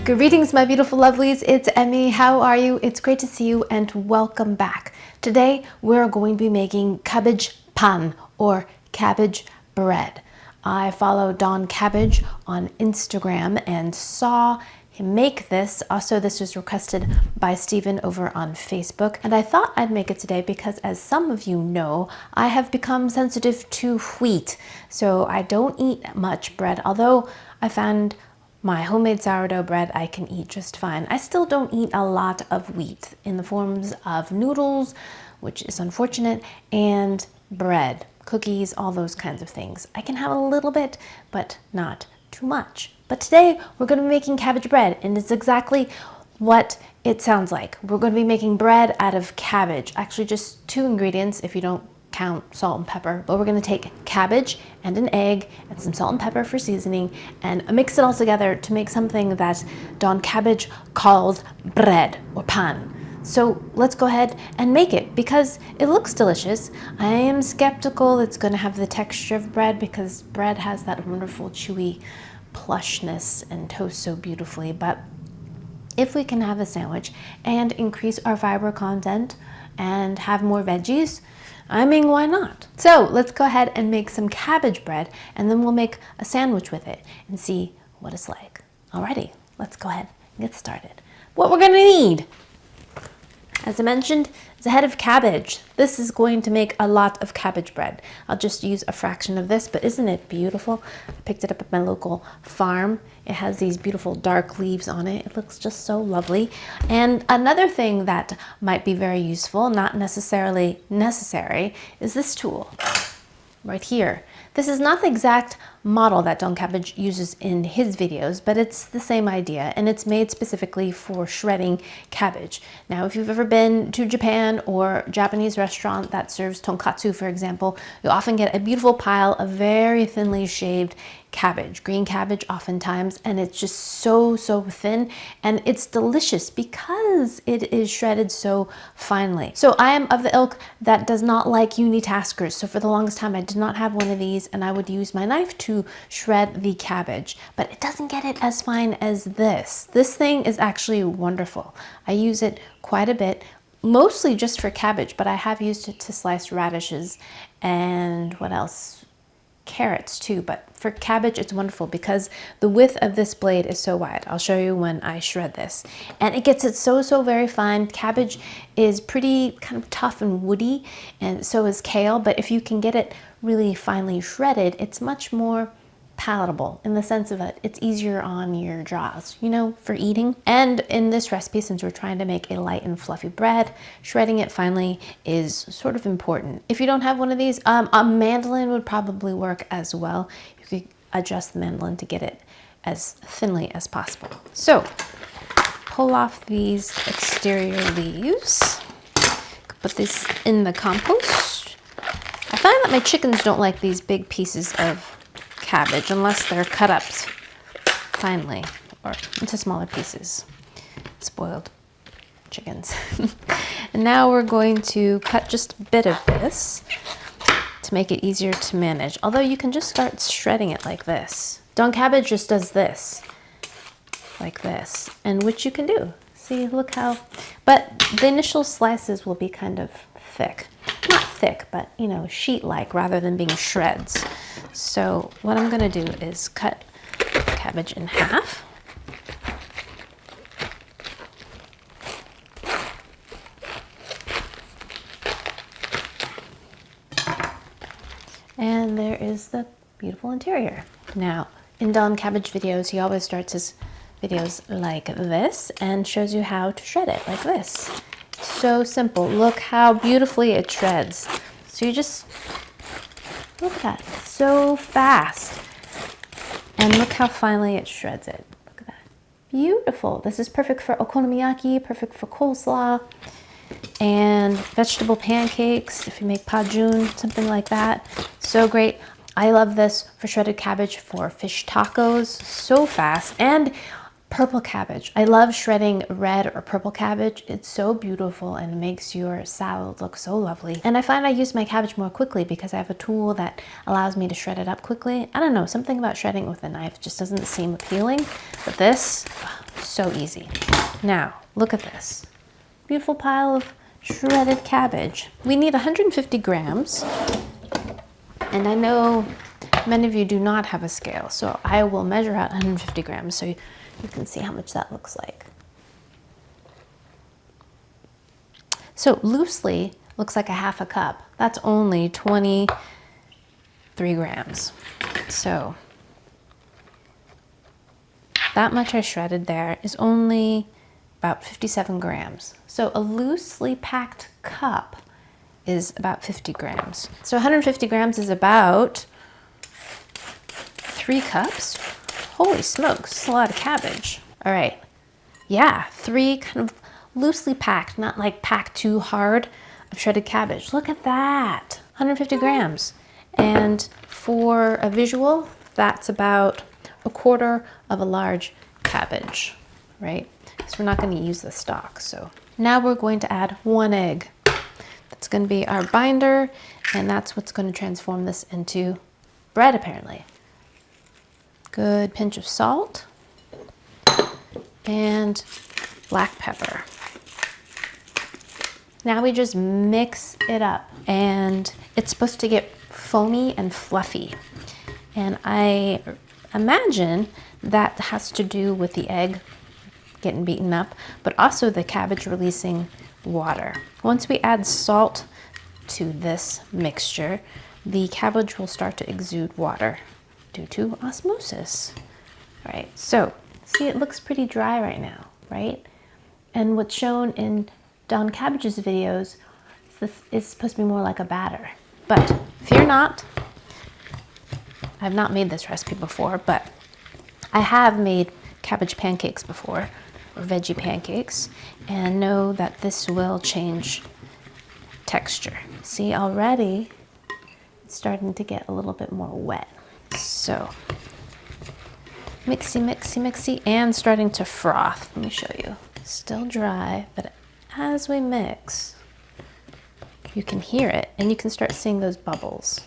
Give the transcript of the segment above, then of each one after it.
Greetings, my beautiful lovelies. It's Emmy. How are you? It's great to see you and welcome back. Today we're going to be making cabbage pan or cabbage bread. I follow Don Cabbage on Instagram and saw him make this. Also, this was requested by Stephen over on Facebook, and I thought I'd make it today because, as some of you know, I have become sensitive to wheat, so I don't eat much bread, although I found my homemade sourdough bread I can eat just fine. I still don't eat a lot of wheat in the forms of noodles, which is unfortunate, and bread, cookies, all those kinds of things. I can have a little bit, but not too much. But today we're going to be making cabbage bread, and it's exactly what it sounds like. We're going to be making bread out of cabbage. Actually, just two ingredients if you don't count salt and pepper, but we're going to take cabbage and an egg and some salt and pepper for seasoning and mix it all together to make something that Don Cabbage calls bread or pan. So let's go ahead and make it because it looks delicious. I am skeptical it's going to have the texture of bread because bread has that wonderful chewy plushness and toast so beautifully, but if we can have a sandwich and increase our fiber content and have more veggies, I mean, why not? So let's go ahead and make some cabbage bread, and then we'll make a sandwich with it and see what it's like. Alrighty, let's go ahead and get started. What we're gonna need, as I mentioned, is a head of cabbage. This is going to make a lot of cabbage bread. I'll just use a fraction of this, but isn't it beautiful? I picked it up at my local farm. It has these beautiful dark leaves on it. It looks just so lovely. And another thing that might be very useful, not necessarily necessary, is this tool right here. This is not the exact model that Don Cabbage uses in his videos, but it's the same idea, and it's made specifically for shredding cabbage. Now, if you've ever been to Japan or a Japanese restaurant that serves tonkatsu, for example, you'll often get a beautiful pile of very thinly shaved cabbage, green cabbage oftentimes, and it's just so thin, and it's delicious because it is shredded so finely. So I am of the ilk that does not like unitaskers, so for the longest time I did not have one of these, and I would use my knife to shred the cabbage, but it doesn't get it as fine as this. This thing is actually wonderful. I use it quite a bit, mostly just for cabbage, but I have used it to slice radishes and what else? Carrots too, but for cabbage it's wonderful because the width of this blade is so wide. I'll show you when I shred this, and it gets it so very fine. Cabbage is pretty kind of tough and woody, and so is kale, but if you can get it really finely shredded, it's much more palatable in the sense of that it's easier on your jaws, you know, for eating. And in this recipe, since we're trying to make a light and fluffy bread, shredding it finely is sort of important. If you don't have one of these, a mandolin would probably work as well. You could adjust the mandolin to get it as thinly as possible. So pull off these exterior leaves, put this in the compost. I find that my chickens don't like these big pieces of cabbage unless they're cut up finely or into smaller pieces. Spoiled chickens. And now we're going to cut just a bit of this to make it easier to manage, although you can just start shredding it like this. Don Cabbage just does this like this, and which you can do. See, look how, but the initial slices will be kind of thick. Not thick, but you know, sheet-like rather than being shreds. So what I'm gonna do is cut cabbage in half. And there is the beautiful interior. Now, in Don Cabbage videos, he always starts his videos like this and shows you how to shred it like this. So simple. Look how beautifully it shreds. So you just look at that, so fast, and look how finely it shreds it. Look at that, beautiful. This is perfect for okonomiyaki, perfect for coleslaw and vegetable pancakes. If you make pajun, something like that, so great. I love this for shredded cabbage for fish tacos, so fast. And purple cabbage. I love shredding red or purple cabbage. It's so beautiful and makes your salad look so lovely. And I find I use my cabbage more quickly because I have a tool that allows me to shred it up quickly. I don't know, something about shredding with a knife just doesn't seem appealing, but this, So easy. Now, look at this. Beautiful pile of shredded cabbage. We need 150 grams. And I know many of you do not have a scale, so I will measure out 150 grams so you can see how much that looks like. So loosely, looks like a half a cup. That's only 23 grams. So that much I shredded there is only about 57 grams. So a loosely packed cup is about 50 grams. So 150 grams is about 3 cups. Holy smokes, that's a lot of cabbage. All right, yeah, 3 kind of loosely packed, not like packed too hard, of shredded cabbage. Look at that, 150 grams. And for a visual, that's about a quarter of a large cabbage, right? Because we're not going to use the stock. So now we're going to add 1 egg. That's going to be our binder, and that's what's going to transform this into bread, apparently. Good pinch of salt and black pepper. Now we just mix it up, and it's supposed to get foamy and fluffy. And I imagine that has to do with the egg getting beaten up, but also the cabbage releasing water. Once we add salt to this mixture, the cabbage will start to exude water due to osmosis. All right, so see, it looks pretty dry right now, right? And what's shown in Don Cabbage's videos, this is supposed to be more like a batter. But fear not, I've not made this recipe before, but I have made cabbage pancakes before, or veggie pancakes, and know that this will change texture. See, already it's starting to get a little bit more wet. So mixy, mixy, mixy, and starting to froth. Let me show you. Still dry, but as we mix, you can hear it, and you can start seeing those bubbles.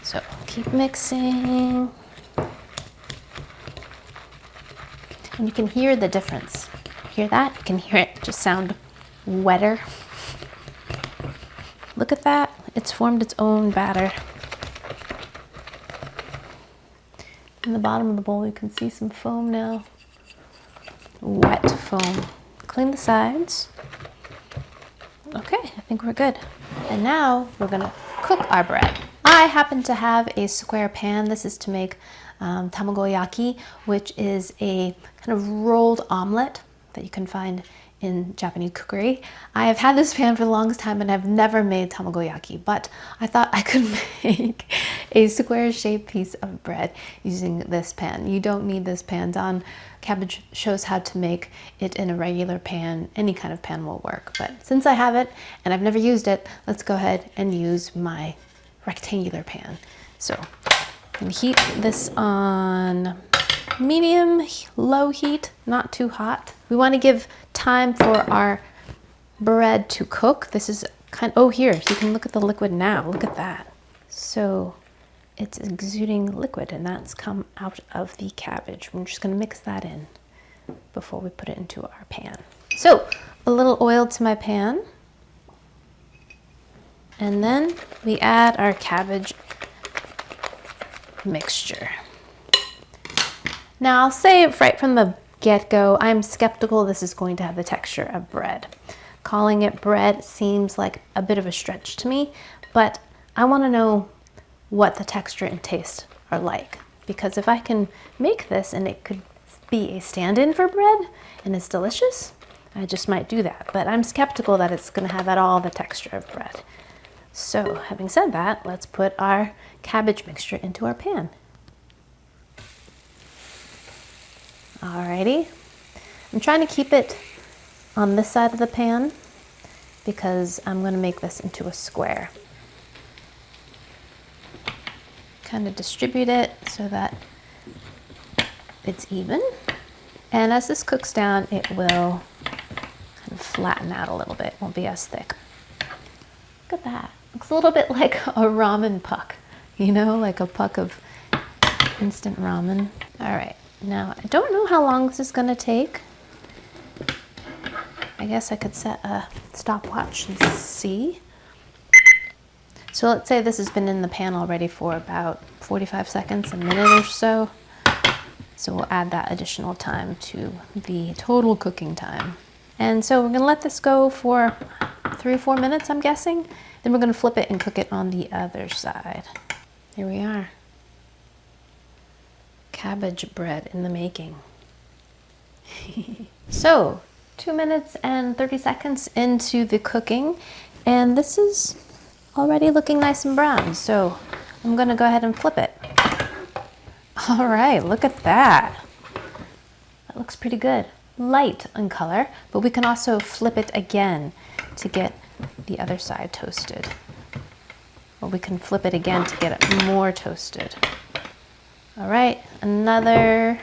So keep mixing. And you can hear the difference. Hear that? You can hear it just sound wetter. Look at that. It's formed its own batter. In the bottom of the bowl, you can see some foam now. Wet foam. Clean the sides. Okay, I think we're good. And now we're gonna cook our bread. I happen to have a square pan. This is to make tamagoyaki, which is a kind of rolled omelet that you can find in Japanese cookery. I have had this pan for the longest time and I've never made tamagoyaki, but I thought I could make a square shaped piece of bread using this pan. You don't need this pan. Don Cabbage shows how to make it in a regular pan. Any kind of pan will work, but since I have it and I've never used it, let's go ahead and use my rectangular pan. So I'm gonna heat this on medium, low heat, not too hot. We want to give time for our bread to cook. This is oh, here, so you can look at the liquid now. Look at that. So it's exuding liquid, and that's come out of the cabbage. We're just going to mix that in before we put it into our pan. So a little oil to my pan, and then we add our cabbage mixture. Now I'll say right from the get-go, I'm skeptical this is going to have the texture of bread. Calling it bread seems like a bit of a stretch to me, but I want to know what the texture and taste are like, because if I can make this and it could be a stand-in for bread and it's delicious, I just might do that. But I'm skeptical that it's going to have at all the texture of bread. So having said that, let's put our cabbage mixture into our pan. Alrighty, I'm trying to keep it on this side of the pan because I'm going to make this into a square. Kind of distribute it so that it's even. And as this cooks down, it will kind of flatten out a little bit. It won't be as thick. Look at that. Looks a little bit like a ramen puck, you know, like a puck of instant ramen. All right. Now, I don't know how long this is going to take. I guess I could set a stopwatch and see. So let's say this has been in the pan already for about 45 seconds, a minute or so. So we'll add that additional time to the total cooking time. And so we're gonna let this go for 3 or 4 minutes, I'm guessing. Then we're gonna flip it and cook it on the other side. Here we are. Cabbage bread in the making. So 2 minutes and 30 seconds into the cooking, and this is already looking nice and brown. So I'm gonna go ahead and flip it. All right, look at that. That looks pretty good. Light in color, but we can also flip it again to get the other side toasted. Or we can flip it again to get it more toasted. All right, another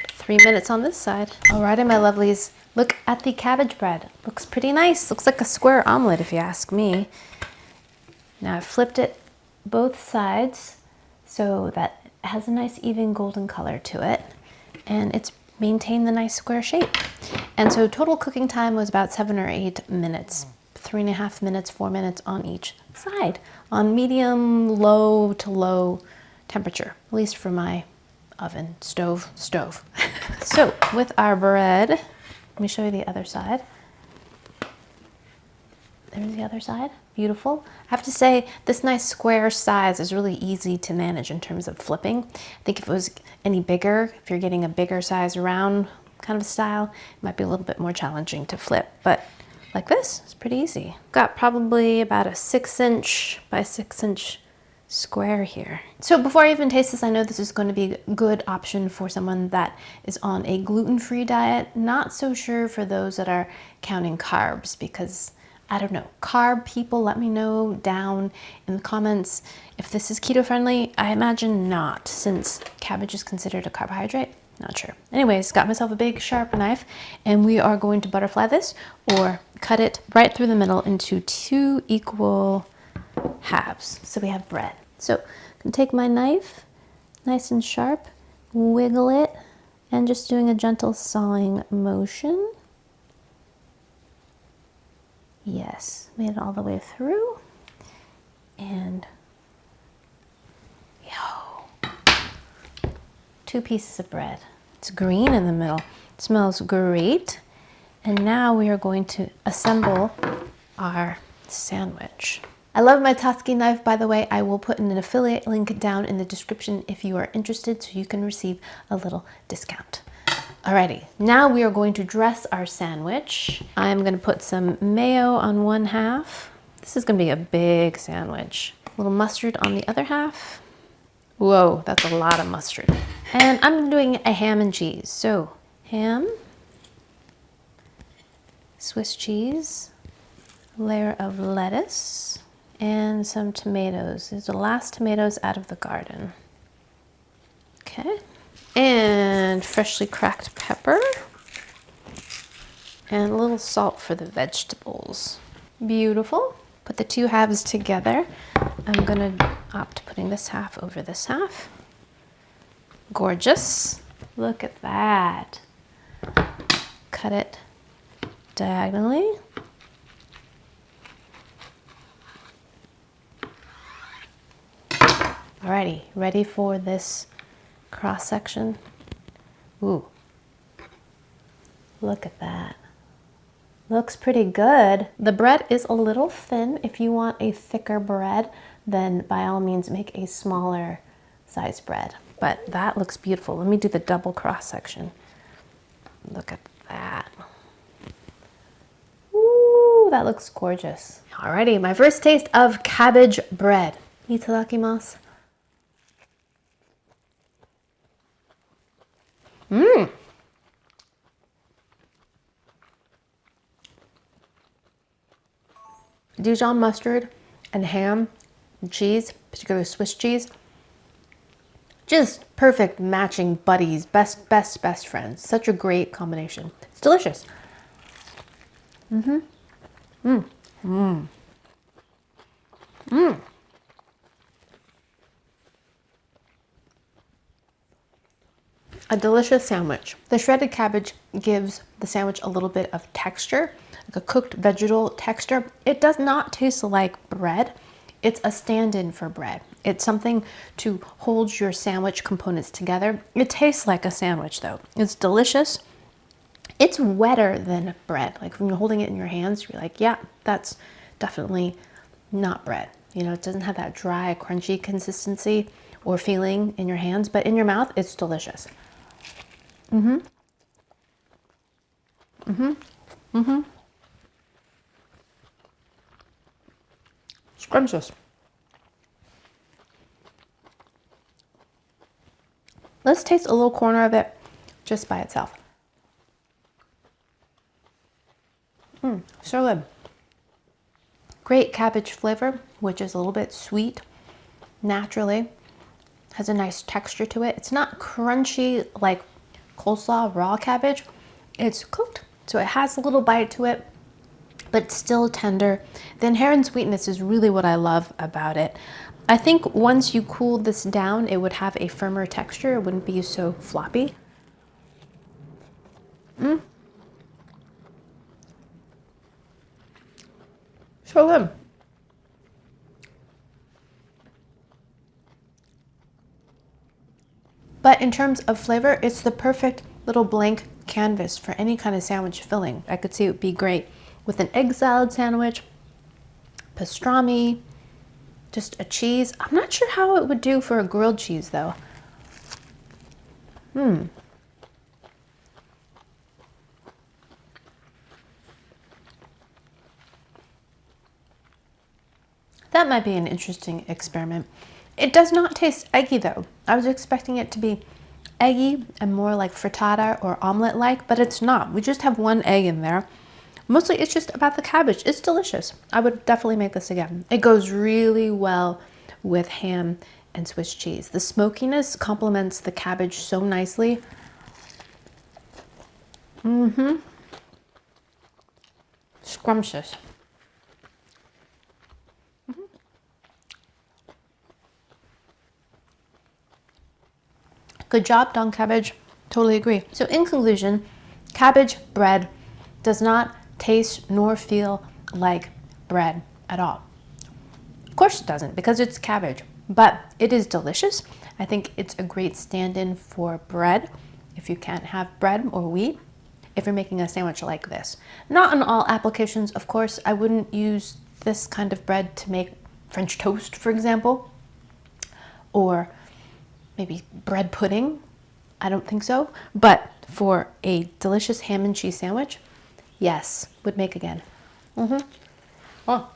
3 minutes on this side. Alrighty, my lovelies, look at the cabbage bread. Looks pretty nice. Looks like a square omelet if you ask me. Now I've flipped it both sides so that it has a nice even golden color to it, and it's maintained the nice square shape. And so total cooking time was about 7 or 8 minutes, 3.5 minutes, 4 minutes on each side, on medium, low to low temperature, at least for my oven, stove. So with our bread, let me show you the other side. There's the other side, beautiful. I have to say this nice square size is really easy to manage in terms of flipping. I think if it was any bigger, if you're getting a bigger size round kind of style, it might be a little bit more challenging to flip, but like this, it's pretty easy. Got probably about a 6" by 6" square here. So before I even taste this, I know this is going to be a good option for someone that is on a gluten-free diet. Not so sure for those that are counting carbs, because I don't know, carb people, let me know down in the comments if this is keto friendly. I imagine not, since cabbage is considered a carbohydrate. Not sure. Anyways, got myself a big sharp knife, and we are going to butterfly this, or cut it right through the middle into 2 equal halves. So we have bread. So I'm gonna take my knife, nice and sharp, wiggle it, and just doing a gentle sawing motion. Yes, made it all the way through. And 2 pieces of bread. It's green in the middle. It smells great. And now we are going to assemble our sandwich. I love my Toski knife, by the way. I will put an affiliate link down in the description if you are interested, so you can receive a little discount. Alrighty, now we are going to dress our sandwich. I'm gonna put some mayo on 1/2. This is gonna be a big sandwich. A little mustard on the other half. Whoa, that's a lot of mustard. And I'm doing a ham and cheese. So ham, Swiss cheese, a layer of lettuce, and some tomatoes. These are the last tomatoes out of the garden. Okay. And freshly cracked pepper. And a little salt for the vegetables. Beautiful. Put the 2 halves together. I'm gonna opt putting this half over this half. Gorgeous. Look at that. Cut it diagonally. Alrighty, ready for this cross section? Ooh, look at that. Looks pretty good. The bread is a little thin. If you want a thicker bread, then by all means make a smaller size bread. But that looks beautiful. Let me do the double cross section. Look at that. Ooh, that looks gorgeous. Alrighty, my first taste of cabbage bread. Itadakimasu. Mmm. Dijon mustard and ham and cheese, particularly Swiss cheese. Just perfect matching buddies, best friends. Such a great combination. It's delicious. Mm-hmm. Mmm. Mmm. Mmm. a delicious sandwich. The shredded cabbage gives the sandwich a little bit of texture, like a cooked vegetable texture. It does not taste like bread. It's a stand-in for bread. It's something to hold your sandwich components together. It tastes like a sandwich though. It's delicious. It's wetter than bread. Like when you're holding it in your hands, you're like, yeah, that's definitely not bread. You know, it doesn't have that dry, crunchy consistency or feeling in your hands, but in your mouth, it's delicious. Scrumptious. Let's taste a little corner of it just by itself. So good. Great cabbage flavor, which is a little bit sweet naturally. Has a nice texture to it. It's not crunchy like coleslaw raw cabbage. It's cooked, so it has a little bite to it, but still tender. The inherent sweetness is really what I love about it. I think once you cool this down, it would have a firmer texture. It wouldn't be so floppy. So good. But in terms of flavor, it's the perfect little blank canvas for any kind of sandwich filling. I could see it would be great with an egg salad sandwich, pastrami, just a cheese. I'm not sure how it would do for a grilled cheese though. That might be an interesting experiment. It does not taste eggy though. I was expecting it to be eggy and more like frittata or omelet-like, but it's not. We just have one egg in there. Mostly it's just about the cabbage. It's delicious. I would definitely make this again. It goes really well with ham and Swiss cheese. The smokiness complements the cabbage so nicely. Scrumptious. Good job, Don Cabbage. Totally agree. So in conclusion, cabbage bread does not taste nor feel like bread at all. Of course it doesn't, because it's cabbage, but it is delicious. I think it's a great stand-in for bread if you can't have bread or wheat, if you're making a sandwich like this. Not in all applications, of course. I wouldn't use this kind of bread to make French toast, for example, or maybe bread pudding. I don't think so. But for a delicious ham and cheese sandwich, yes, would make again. Oh.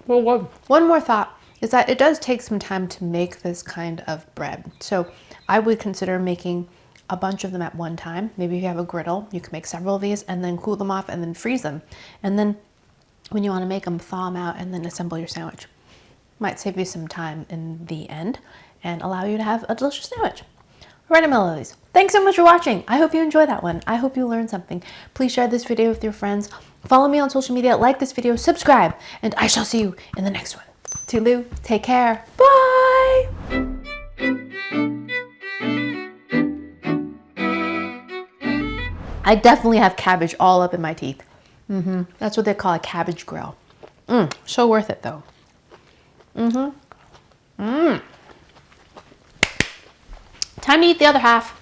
Well, one more thought is that it does take some time to make this kind of bread. So I would consider making a bunch of them at one time. Maybe if you have a griddle, you can make several of these and then cool them off and then freeze them. And then when you want to make them, thaw them out and then assemble your sandwich. Might save you some time in the end and allow you to have a delicious sandwich. Right, Melodies. Thanks so much for watching. I hope you enjoyed that one. I hope you learned something. Please share this video with your friends. Follow me on social media, like this video, subscribe, and I shall see you in the next one. Toodaloo, take care. Bye! I definitely have cabbage all up in my teeth. That's what they call a cabbage grill. So worth it though. Time to eat the other half.